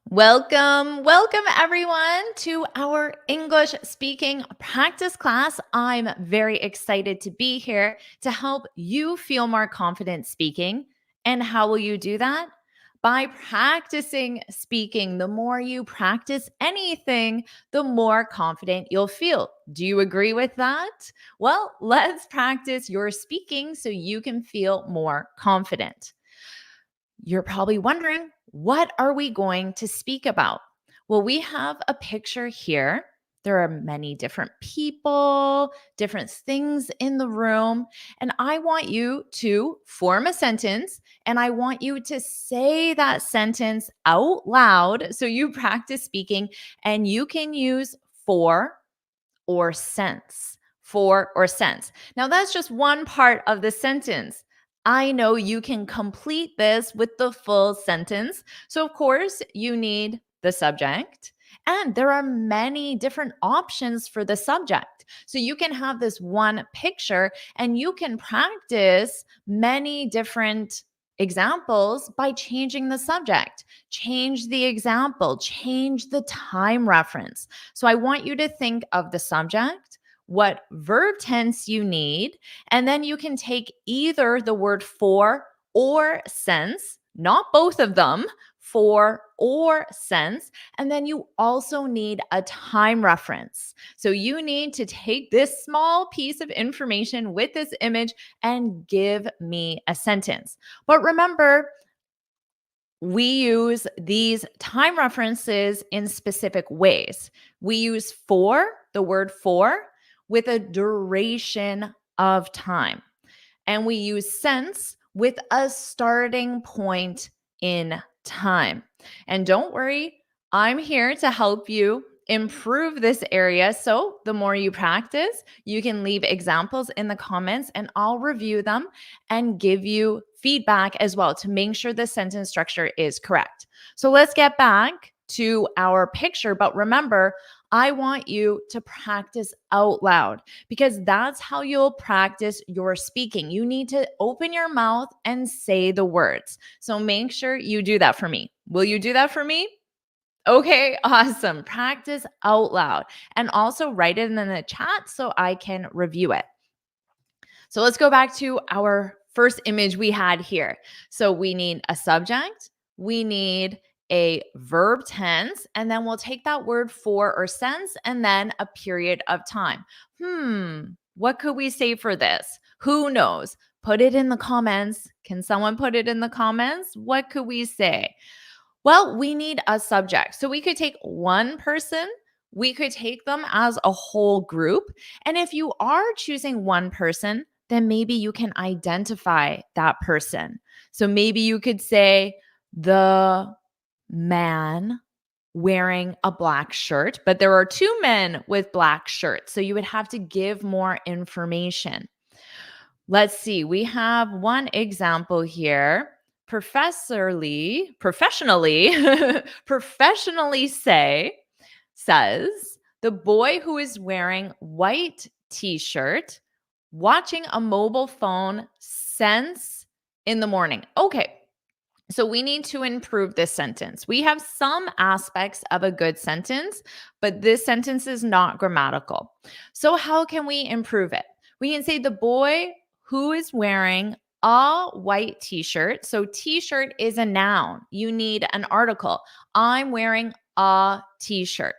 Welcome everyone to our English speaking practice class. I'm very excited to be here to help you feel more confident speaking. And how will you do that? By practicing speaking. The more you practice anything, the more confident you'll feel. Do you agree with that? Well, let's practice your speaking so you can feel more confident. You're probably wondering, what are we going to speak about? Well, we have a picture here. There are many different people, different things in the room, and I want you to form a sentence and I want you to say that sentence out loud so you practice speaking and you can use for or since. For or since. Now, that's just one part of the sentence. I know you can complete this with the full sentence. So, of course, you need the subject. And there are many different options for the subject. So, you can have this one picture and you can practice many different examples by changing the subject, change the example, change the time reference. So I want you to think of the subject, what verb tense you need, and then you can take either the word for or since, not both of them, for or since, and then you also need a time reference. So you need to take this small piece of information with this image and give me a sentence. But remember, we use these time references in specific ways. We use for, the word for, with a duration of time. And we use since with a starting point in time. And don't worry, I'm here to help you improve this area. So the more you practice, you can leave examples in the comments and I'll review them and give you feedback as well to make sure the sentence structure is correct. So let's get back to our picture. But remember, I want you to practice out loud because that's how you'll practice your speaking. You need to open your mouth and say the words. So make sure you do that for me. Will you do that for me? Okay, awesome. Practice out loud and also write it in the chat so I can review it. So let's go back to our first image we had here. So we need a subject, we need a verb tense, and then we'll take that word for or since, and then a period of time. What could we say for this? Who knows? Put it in the comments. Can someone put it in the comments? What could we say? Well, we need a subject. So we could take one person, we could take them as a whole group. And if you are choosing one person, then maybe you can identify that person. So maybe you could say the man wearing a black shirt, but there are two men with black shirts. So you would have to give more information. Let's see. We have one example here. Professionally says the boy who is wearing white t-shirt watching a mobile phone since in the morning. Okay. So we need to improve this sentence. We have some aspects of a good sentence, but this sentence is not grammatical. So how can we improve it? We can say the boy who is wearing a white t-shirt. So t-shirt is a noun. You need an article. I'm wearing a t-shirt.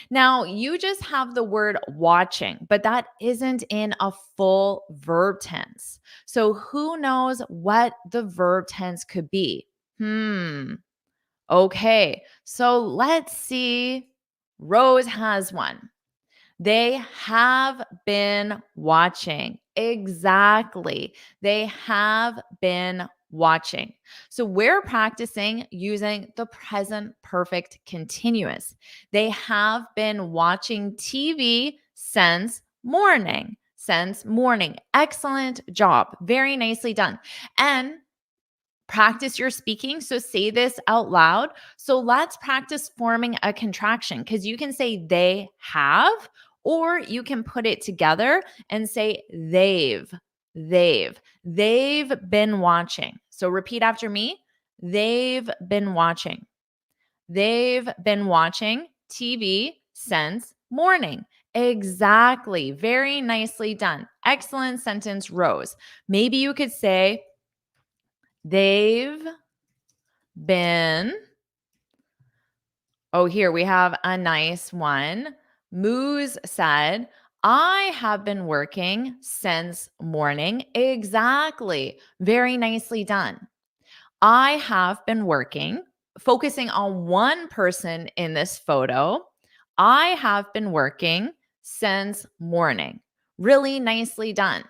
Now, you just have the word watching, but that isn't in a full verb tense. So, who knows what the verb tense could be? Okay. So, let's see. Rose has one. They have been watching. Exactly. They have been watching. So we're practicing using the present perfect continuous. They have been watching TV since morning. Since morning. Excellent job. Very nicely done. And practice your speaking. So say this out loud. So let's practice forming a contraction because you can say they have, or you can put it together and say they've been watching. So repeat after me. They've been watching. They've been watching TV since morning. Exactly. Very nicely done. Excellent sentence, Rose. Maybe you could say, they've been. Oh, here we have a nice one. Moose said, I have been working since morning. Exactly. Very nicely done. I have been working, focusing on one person in this photo. I have been working since morning. Really nicely done.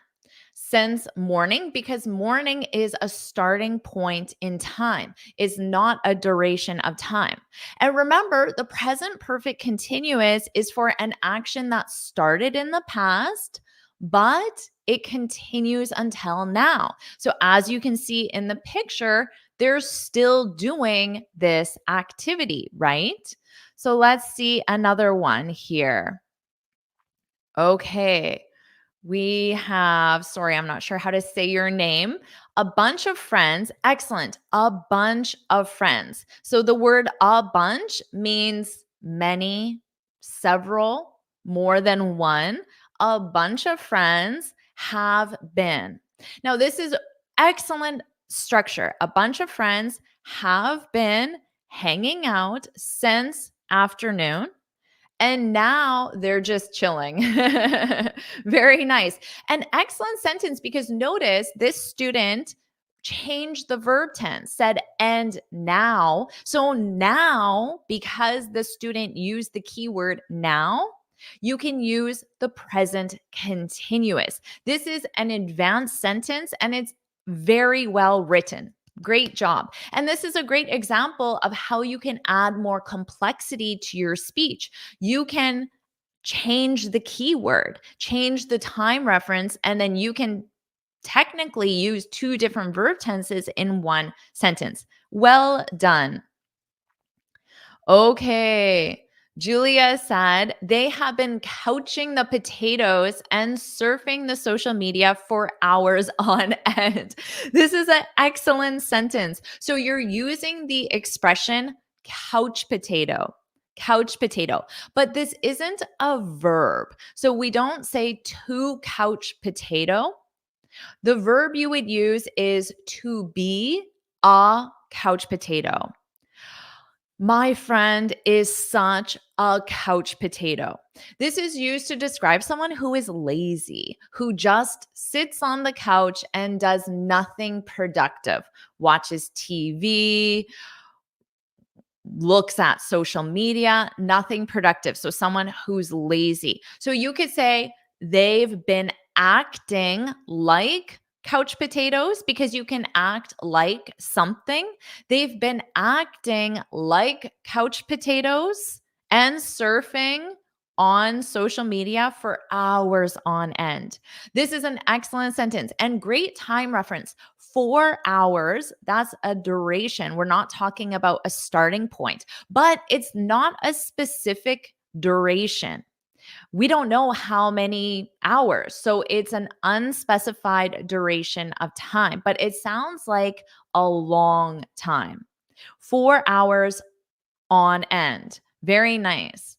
Since morning, because morning is a starting point in time, is not a duration of time. And remember, the present perfect continuous is for an action that started in the past, but it continues until now. So as you can see in the picture, they're still doing this activity, right? So let's see another one here. Okay. We have, sorry, I'm not sure how to say your name. A bunch of friends. Excellent. A bunch of friends. So the word a bunch means many, several, more than one. A bunch of friends have been. Now, this is excellent structure. A bunch of friends have been hanging out since afternoon. And now they're just chilling. Very nice. An excellent sentence because notice this student changed the verb tense, said and now. So now, because the student used the keyword now, you can use the present continuous. This is an advanced sentence and it's very well written. Great job. And this is a great example of how you can add more complexity to your speech. You can change the keyword, change the time reference, and then you can technically use two different verb tenses in one sentence. Well done. Okay. Julia said they have been couching the potatoes and surfing the social media for hours on end. This is an excellent sentence. So you're using the expression couch potato. Couch potato. But this isn't a verb. So we don't say to couch potato. The verb you would use is to be a couch potato. My friend is such a couch potato. This is used to describe someone who is lazy, who just sits on the couch and does nothing productive, watches TV, looks at social media, nothing productive. So, someone who's lazy. So, you could say they've been acting like couch potatoes because you can act like something. They've been acting like couch potatoes and surfing on social media for hours on end. This is an excellent sentence and great time reference. 4 hours, that's a duration. We're not talking about a starting point, but it's not a specific duration. We don't know how many hours. So it's an unspecified duration of time, but it sounds like a long time. 4 hours on end. Very nice.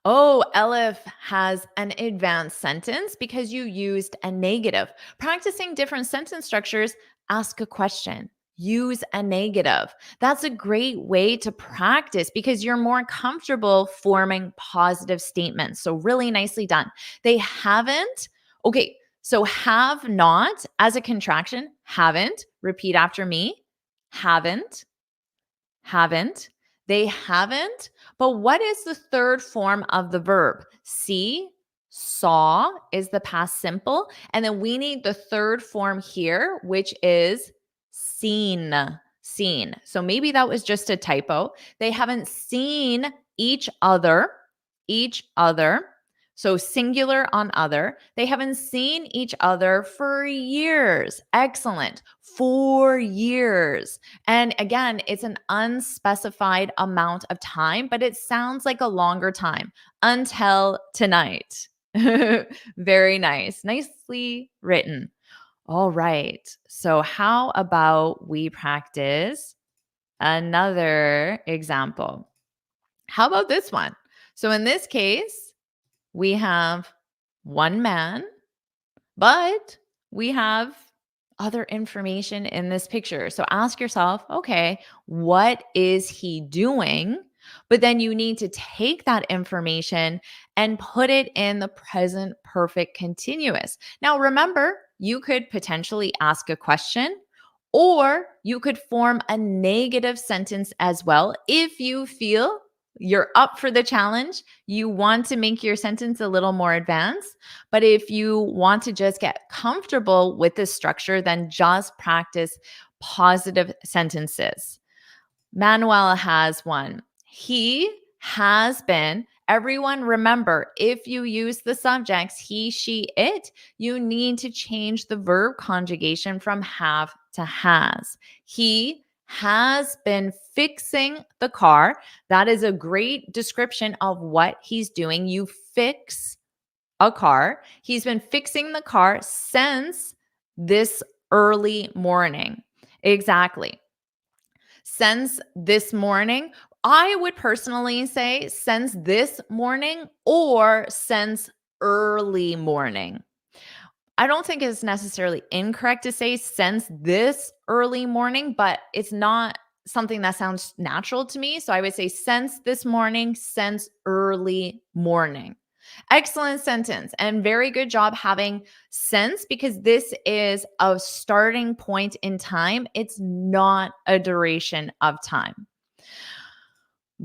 Oh, Elif has an advanced sentence because you used a negative. Practicing different sentence structures, ask a question. Use a negative. That's a great way to practice because you're more comfortable forming positive statements. So, really nicely done. They haven't. Okay, so have not as a contraction, haven't. Repeat after me. Haven't, haven't. They haven't. But what is the third form of the verb? See, saw is the past simple. And then we need the third form here, which is seen. Seen. So maybe that was just a typo. They haven't seen each other. Each other. So singular on other. They haven't seen each other for years. Excellent. 4 years. And again, it's an unspecified amount of time, but it sounds like a longer time until tonight. Very nice. Nicely written. All right. So, how about we practice Another example. How about this one? So in this case, we have one man, but we have other information in this picture. So ask yourself, okay, what is he doing? But then you need to take that information and put it in the present perfect continuous. Now, remember, you could potentially ask a question or you could form a negative sentence as well if you feel you're up for the challenge. You want to make your sentence a little more advanced. But if you want to just get comfortable with this structure, then just practice positive sentences. Manuel has one. He has been. Everyone remember, if you use the subjects he, she, it, you need to change the verb conjugation from have to has. He has been fixing the car. That is a great description of what he's doing. You fix a car. He's been fixing the car since this early morning. Exactly. Since this morning, I would personally say since this morning or since early morning. I don't think it's necessarily incorrect to say since this early morning, but it's not something that sounds natural to me. So I would say since this morning, since early morning. Excellent sentence and very good job having since because this is a starting point in time. It's not a duration of time.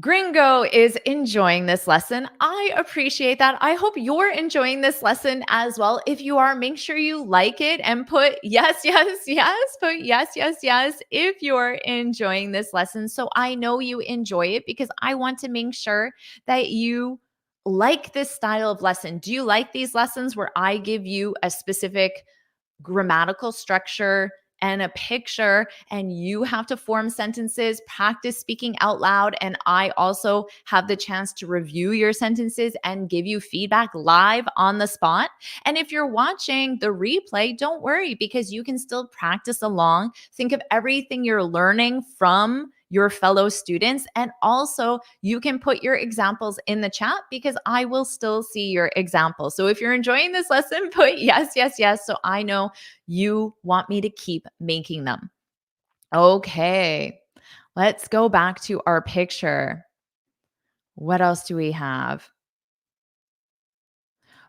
Gringo is enjoying this lesson. I appreciate that. I hope you're enjoying this lesson as well. If you are, make sure you like it and put yes, yes, yes. Put yes, yes, yes if you're enjoying this lesson. So I know you enjoy it because I want to make sure that you like this style of lesson. Do you like these lessons where I give you a specific grammatical structure and a picture, and you have to form sentences, practice speaking out loud. And I also have the chance to review your sentences and give you feedback live on the spot. And if you're watching the replay, don't worry because you can still practice along. Think of everything you're learning from your fellow students. And also, you can put your examples in the chat because I will still see your examples. So if you're enjoying this lesson, put yes, yes, yes. So I know you want me to keep making them. Okay, let's go back to our picture. What else do we have?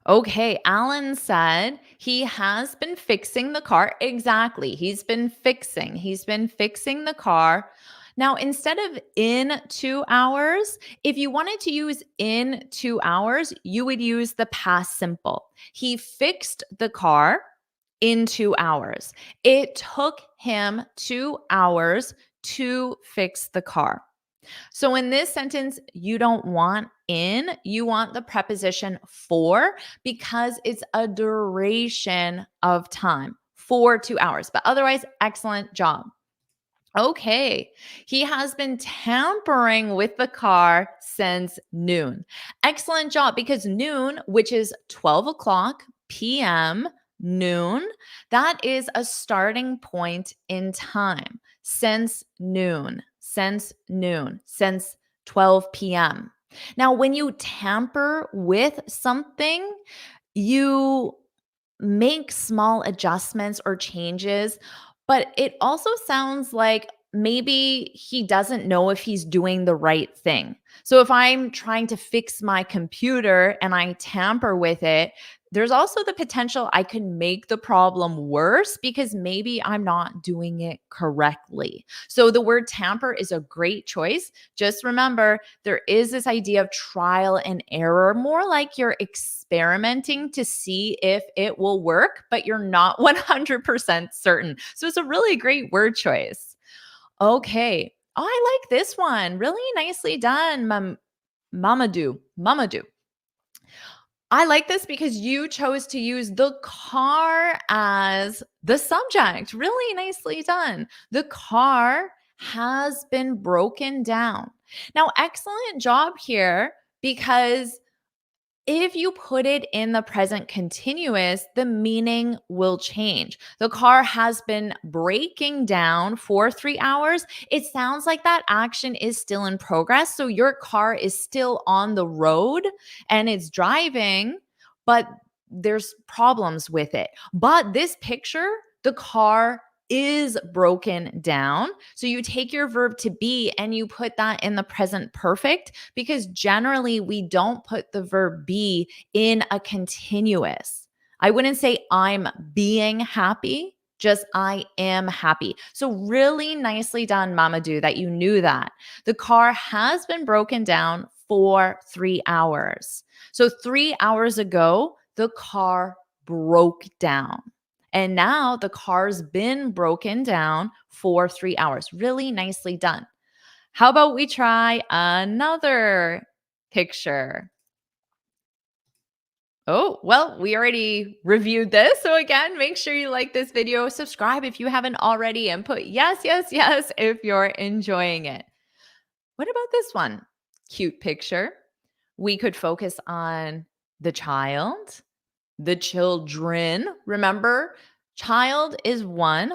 Okay, Alan said he has been fixing the car. Exactly. He's been fixing the car. Now, instead of in 2 hours, if you wanted to use in 2 hours, you would use the past simple. He fixed the car in 2 hours. It took him 2 hours to fix the car. So in this sentence, you don't want in, you want the preposition for because it's a duration of time for 2 hours. But otherwise, excellent job. Okay, he has been tampering with the car since noon. Excellent job because noon, which is 12 o'clock p.m., noon, that is a starting point in time. Since 12 p.m. Now, when you tamper with something, you make small adjustments or changes, but it also sounds like maybe he doesn't know if he's doing the right thing. So if I'm trying to fix my computer and I tamper with it, there's also the potential I could make the problem worse because maybe I'm not doing it correctly. So the word tamper is a great choice. Just remember, there is this idea of trial and error, more like you're experimenting to see if it will work, but you're not 100% certain. So it's a really great word choice. Okay. Oh, I like this one. Really nicely done, Mamadou. Mamadou. I like this because you chose to use the car as the subject. Really nicely done. The car has been broken down. Now, excellent job here because If you put it in the present continuous, the meaning will change. The car has been breaking down for 3 hours. It sounds like that action is still in progress. So your car is still on the road and it's driving, but there's problems with it. But this picture, the car is broken down. So you take your verb to be and you put that in the present perfect, because generally we don't put the verb be in a continuous. I wouldn't say I'm being happy, just I am happy. So really nicely done, Mamadou, that you knew that. The car has been broken down for 3 hours. So 3 hours ago, the car broke down. And now the car's been broken down for 3 hours. Really nicely done. How about we try another picture? Oh, well, we already reviewed this. So again, make sure you like this video, subscribe if you haven't already, and put yes, yes, yes if you're enjoying it. What about this one? Cute picture. We could focus on the child, the children. Remember, child is one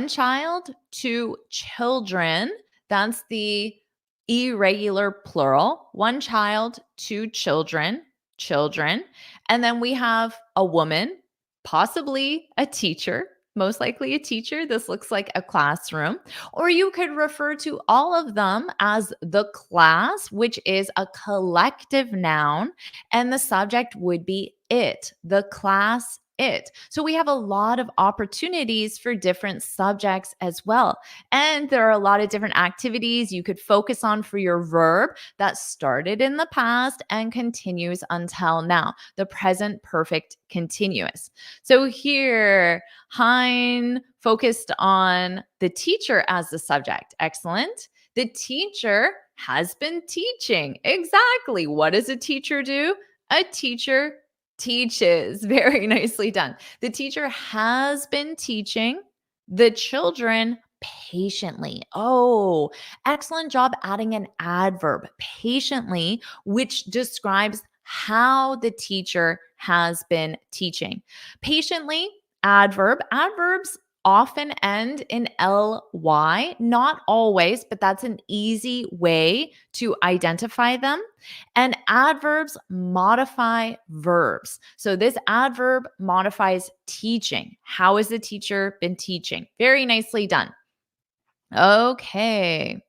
child, two children. That's the irregular plural. One child, two children, children. And then we have a woman, possibly a teacher, most likely a teacher. This looks like a classroom. Or you could refer to all of them as the class, which is a collective noun, and the subject would be it, the class, it. So we have a lot of opportunities for different subjects as well. And there are a lot of different activities you could focus on for your verb that started in the past and continues until now, the present perfect continuous. So here, Hein focused on the teacher as the subject. Excellent. The teacher has been teaching. Exactly. What does a teacher do? A teacher teaches. Very nicely done. The teacher has been teaching the children patiently. Oh, excellent job adding an adverb, patiently, which describes how the teacher has been teaching. Patiently, adverb. Adverbs often end in ly, not always, but that's an easy way to identify them. And adverbs modify verbs. So this adverb modifies teaching. How has the teacher been teaching? Very nicely done. Okay.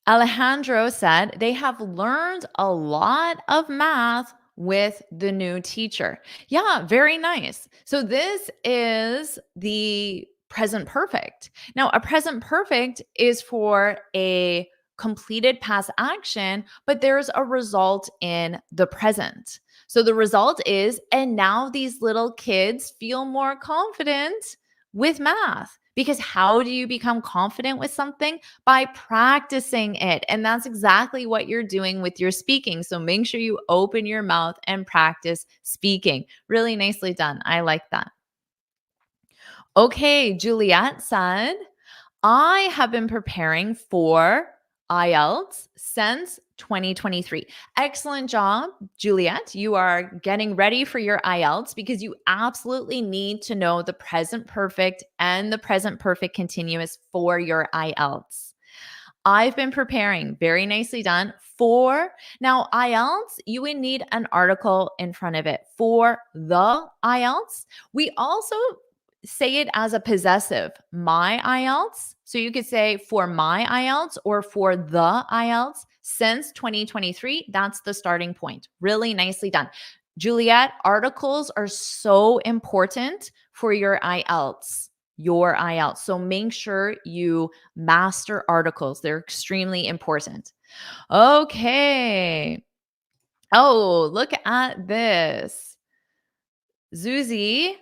Alejandro said they have learned a lot of math with the new teacher. Yeah, very nice. So this is the present perfect. Now, a present perfect is for a completed past action, but there's a result in the present. So the result is, and now these little kids feel more confident with math. Because how do you become confident with something? By practicing it. And that's exactly what you're doing with your speaking. So make sure you open your mouth and practice speaking. Really nicely done. I like that. Okay, Juliet said, I have been preparing for IELTS since 2023. Excellent job, Juliet. You are getting ready for your IELTS because you absolutely need to know the present perfect and the present perfect continuous for your IELTS. I've been preparing, very nicely done, for now IELTS. You would need an article in front of it for the IELTS. We also say it as a possessive, my IELTS. So you could say for my IELTS or for the IELTS since 2023. That's the starting point. Really nicely done. Juliet, articles are so important for your IELTS. Your IELTS. So make sure you master articles. They're extremely important. Okay. Oh, look at this. Zuzi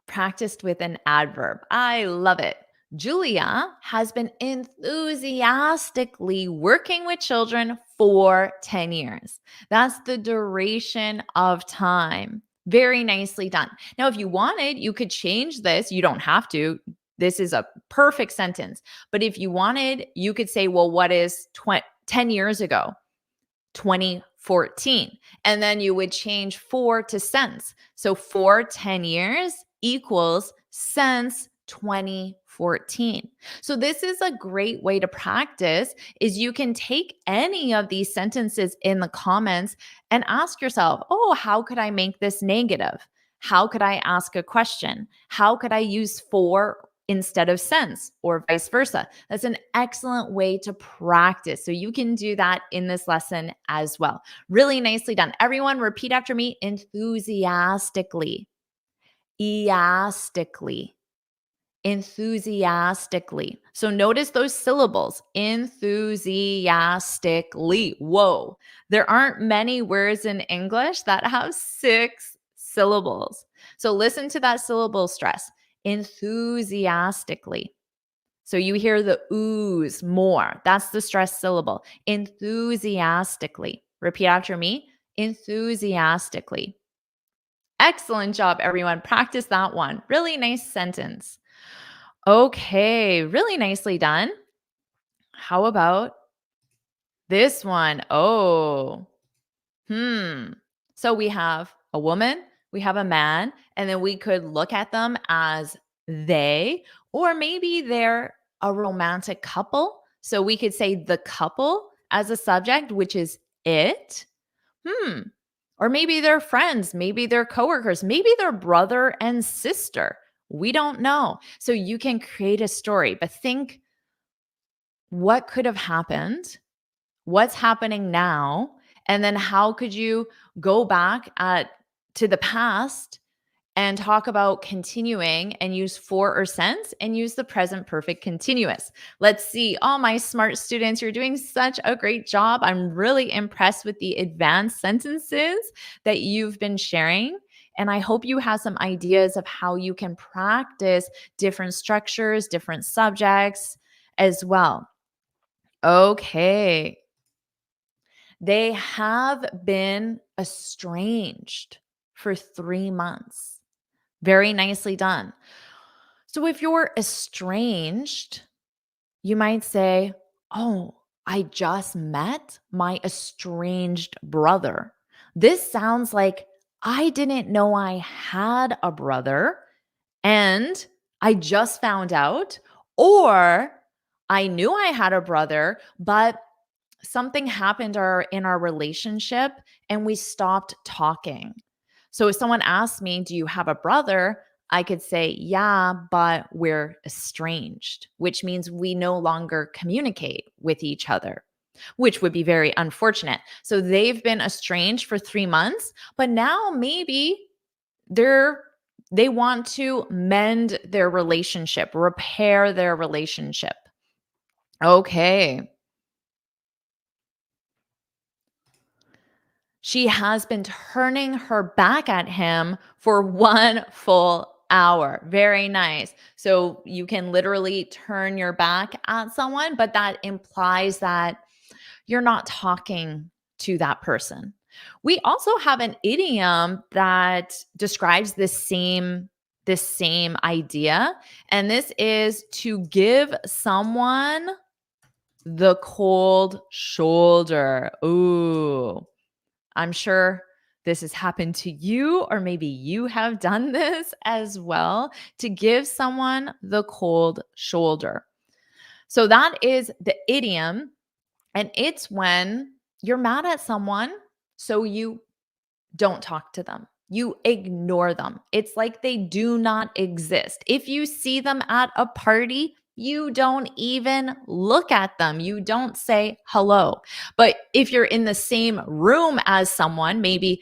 practiced with an adverb. I love it. Julia has been enthusiastically working with children for 10 years. That's the duration of time. Very nicely done. Now, if you wanted, you could change this. You don't have to. This is a perfect sentence. But if you wanted, you could say, well, what is 10 years ago, 2014. And then you would change 4 to since. So for 10 years equals since 2014. So this is a great way to practice is you can take any of these sentences in the comments and ask yourself, "Oh, how could I make this negative? How could I ask a question? How could I use for instead of since or vice versa?" That's an excellent way to practice. So you can do that in this lesson as well. Really nicely done. Everyone repeat after me enthusiastically. Eastically. Enthusiastically. So notice those syllables. Enthusiastically. Whoa. There aren't many words in English that have 6 syllables. So listen to that syllable stress. Enthusiastically. So you hear the oohs more. That's the stress syllable. Enthusiastically. Repeat after me. Enthusiastically. Excellent job, everyone. Practice that one. Really nice sentence. Okay, really nicely done. How about this one? Oh, So we have a woman, we have a man, and then we could look at them as they, or maybe they're a romantic couple. So we could say the couple as a subject, which is it. Hmm. Or maybe they're friends, maybe they're coworkers, maybe they're brother and sister. We don't know. So you can create a story, but think what could have happened? What's happening now? And then how could you go back to the past and talk about continuing and use for or since and use the present perfect continuous. Let's see. All my smart students, you're doing such a great job. I'm really impressed with the advanced sentences that you've been sharing. And I hope you have some ideas of how you can practice different structures, different subjects as well. Okay. They have been estranged for 3 months. Very nicely done. So if you're estranged, you might say, "Oh, I just met my estranged brother." This sounds like I didn't know I had a brother and I just found out, or I knew I had a brother, but something happened in our relationship and we stopped talking. So if someone asks me, "Do you have a brother?" I could say, "Yeah, but we're estranged," which means we no longer communicate with each other, which would be very unfortunate. So they've been estranged for 3 months, but now maybe they're they want to mend their relationship, repair their relationship. Okay. She has been turning her back at him for 1 full hour. Very nice. So you can literally turn your back at someone, but that implies that you're not talking to that person. We also have an idiom that describes this same idea, and this is to give someone the cold shoulder. Ooh. I'm sure this has happened to you, or maybe you have done this as well, to give someone the cold shoulder. So that is the idiom. And it's when you're mad at someone, so you don't talk to them. You ignore them. It's like they do not exist. If you see them at a party, you don't even look at them. You don't say hello. But if you're in the same room as someone, maybe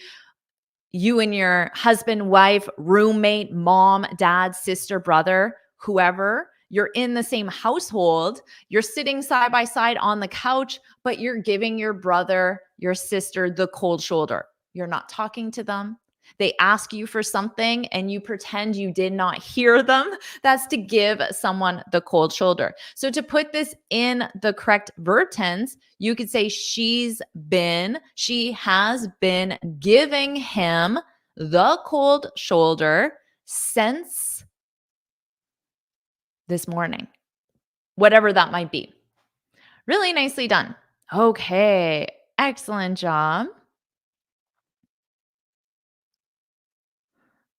you and your husband, wife, roommate, mom, dad, sister, brother, whoever, you're in the same household, you're sitting side by side on the couch, but you're giving your brother, your sister the cold shoulder. You're not talking to them. They ask you for something and you pretend you did not hear them. That's to give someone the cold shoulder. So to put this in the correct verb tense, you could say she has been giving him the cold shoulder since this morning, whatever that might be. Really nicely done. Okay. Excellent job.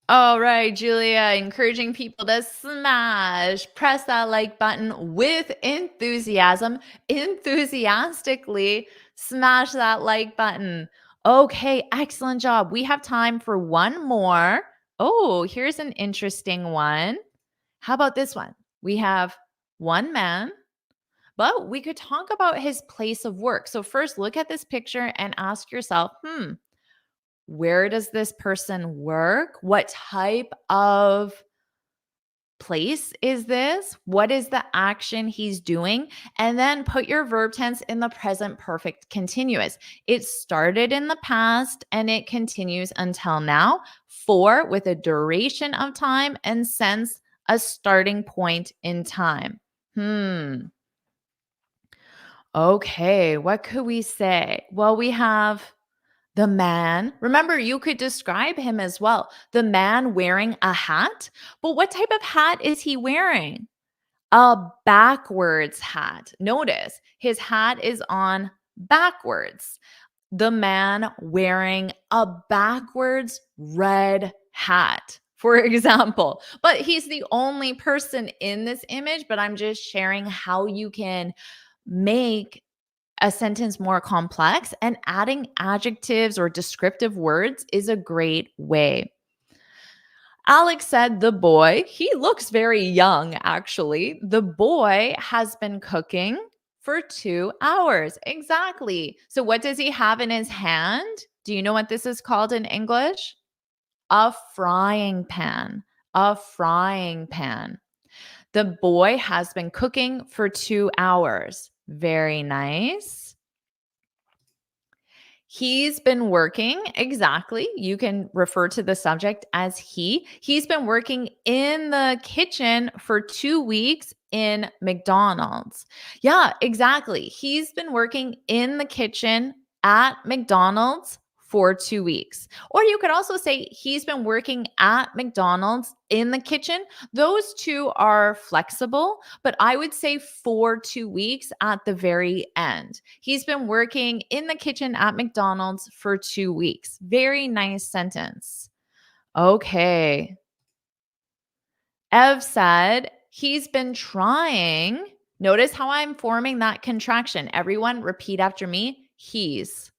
All right, Julia, encouraging people to smash, press that like button with enthusiasm, enthusiastically smash that like button. Okay, excellent job. We have time for one more. Oh, here's an interesting one. How about this one? We have one man, but we could talk about his place of work. So, first, look at this picture and ask yourself, where does this person work? What type of place is this? What is the action he's doing? And then put your verb tense in the present perfect continuous. It started in the past and it continues until now. For with a duration of time and since a starting point in time. Okay, what could we say? Well, we have the man. Remember, you could describe him as well. The man wearing a hat. But what type of hat is he wearing? A backwards hat. Notice his hat is on backwards. The man wearing a backwards red hat, for example. But he's the only person in this image, but I'm just sharing how you can make a sentence more complex, and adding adjectives or descriptive words is a great way. Alex said the boy, he looks very young actually. The boy has been cooking for 2 hours. Exactly. So what does he have in his hand? Do you know what this is called in English? A frying pan. A frying pan. The boy has been cooking for 2 hours. Very nice. He's been working. Exactly. You can refer to the subject as he. He's been working in the kitchen for 2 weeks in McDonald's. Yeah, exactly. He's been working in the kitchen at McDonald's for 2 weeks. Or you could also say he's been working at McDonald's in the kitchen. Those two are flexible, but I would say for 2 weeks at the very end. He's been working in the kitchen at McDonald's for 2 weeks. Very nice sentence. Okay. Ev said he's been trying. Notice how I'm forming that contraction. Everyone repeat after me. He's.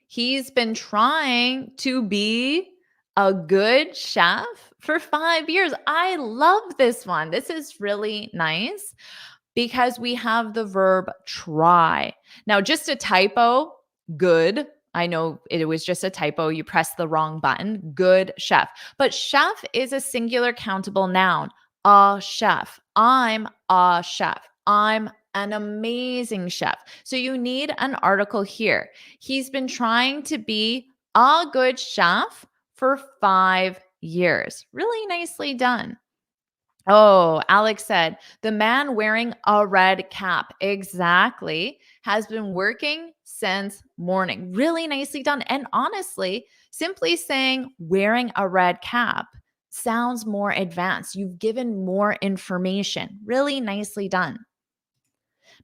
He's been trying to be a good chef for 5 years. I love this one. This is really nice because we have the verb try. Now, just a typo, good. I know it was just a typo. You pressed the wrong button. Good chef. But chef is a singular countable noun. A chef. I'm a chef. I'm an amazing chef. So you need an article here. He's been trying to be a good chef for 5 years. Really nicely done. Oh, Alex said, the man wearing a red cap, exactly, has been working since morning. Really nicely done. And honestly, simply saying wearing a red cap sounds more advanced. You've given more information. Really nicely done.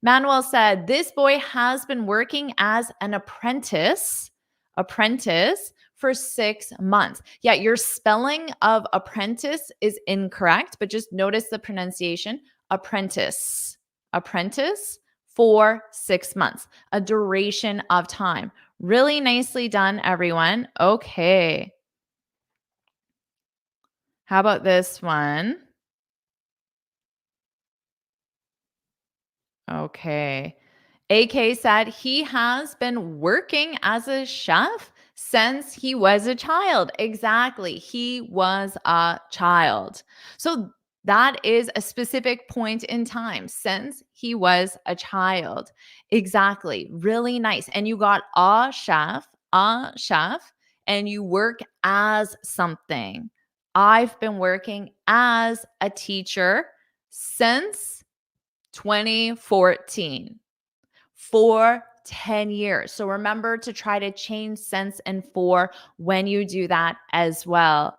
Manuel said, this boy has been working as an apprentice for 6 months. Yeah, your spelling of apprentice is incorrect, but just notice the pronunciation. Apprentice for 6 months, a duration of time. Really nicely done, everyone. Okay. How about this one? Okay. AK said he has been working as a chef since he was a child. Exactly. He was a child. So that is a specific point in time since he was a child. Exactly. Really nice. And you got a chef, and you work as something. I've been working as a teacher since 2014 for 10 years. So remember to try to change since and for when you do that as well.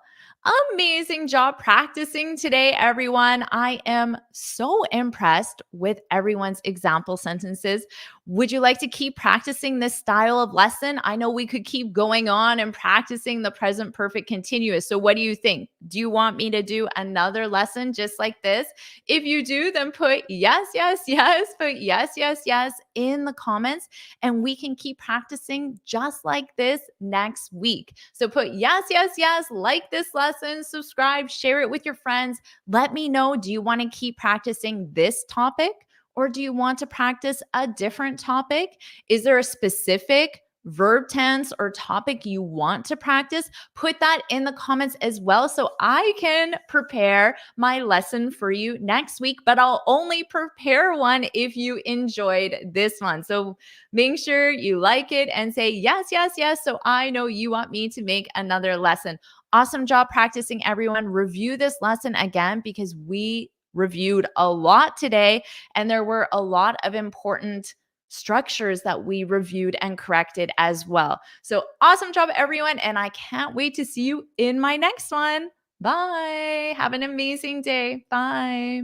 Amazing job practicing today, everyone. I am so impressed with everyone's example sentences. Would you like to keep practicing this style of lesson? I know we could keep going on and practicing the present perfect continuous. So, what do you think? Do you want me to do another lesson just like this? If you do, then put yes, yes, yes, put yes, yes, yes in the comments, and we can keep practicing just like this next week. So put yes, yes, yes, like this lesson, subscribe, share it with your friends. Let me know, do you want to keep practicing this topic or do you want to practice a different topic? Is there a specific verb tense or topic you want to practice? Put that in the comments as well so I can prepare my lesson for you next week, but I'll only prepare one if you enjoyed this one. So make sure you like it and say yes, yes, yes. So I know you want me to make another lesson. Awesome job practicing, everyone. Review this lesson again because we reviewed a lot today and there were a lot of important structures that we reviewed and corrected as well. So awesome job, everyone. And I can't wait to see you in my next one. Bye. Have an amazing day. Bye.